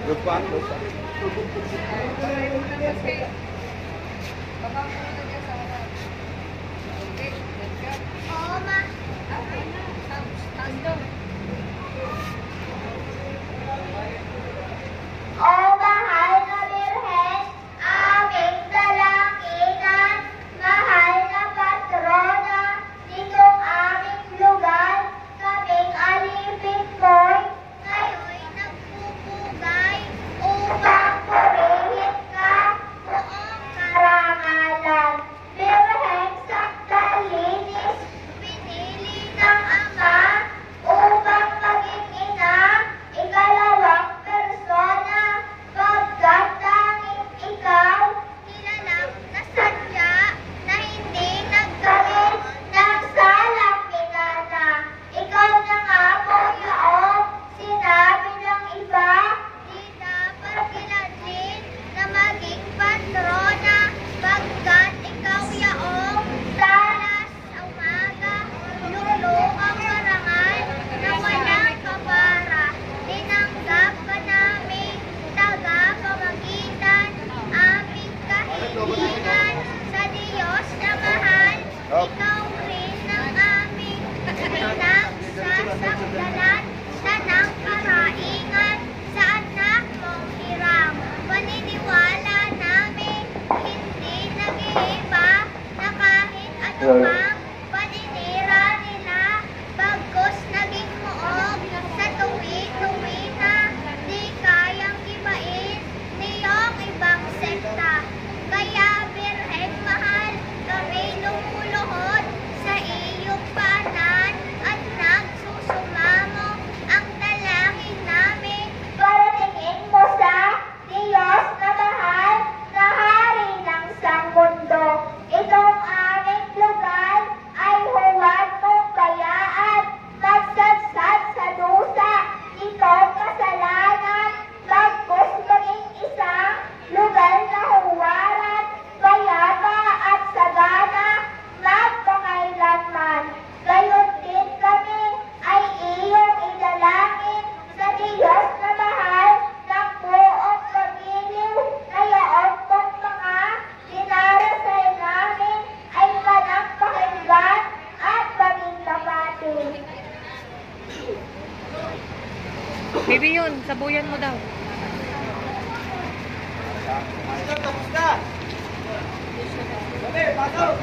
Lupa. Oo, ma. O mahal na Birhen, aming dalanginan, mahal na patrona, nitong aming lugar, kaming alipin mo'y ngayon'y nagpupugay upang purihin ka buong karangalan. Birhen Sakdalinis, pinili ng Ama upang maging ina, ikalawang persona, pagkat tanging ikaw, nilalang na sadya, na hindi nagkamit ng salang minana. Ikaw na nga po yaong sinabi ng iba, di dapat kiladlin na maging patrona, pagkat ikaw yaong salas sa umaga, lulo ang marangal na walang kapara. Tinanggap ka namin, tagapamagitan, aming kahilingan sa Diyos na mahal. Ikaw rin ang aming pinagsasakdalan, tanang karaingan sa anak mong hirang. Paniniwala namin, hindi nag-iiba na kahit anumang paninira nila, bagkus naging muog sa tuwi-tuwi na di kayang gibain niyong ibang sekta. Kaya Birhen mahal, kami lumuluhod sa iyong paanan at nagsusumamo ang dalangin namin. Paratingin mo sa Diyos na mahal, na hari ng sangmundo. Itong aming lugar ay huwag mong bayaan, magsadsad sa dusa, itong kasalanan, bagkus maging isang lugar na huwaran, payapa at sagana, magpakailanman. Gayon din kami ay iyong idalangin sa Diyos na mahal ng buong pagiliw, na yaon mong mga dinarasal namin ay kanang pakinggan at maging kapatid. Bibi yun, sabuyan mo daw. Tapos na. Dali, pasok.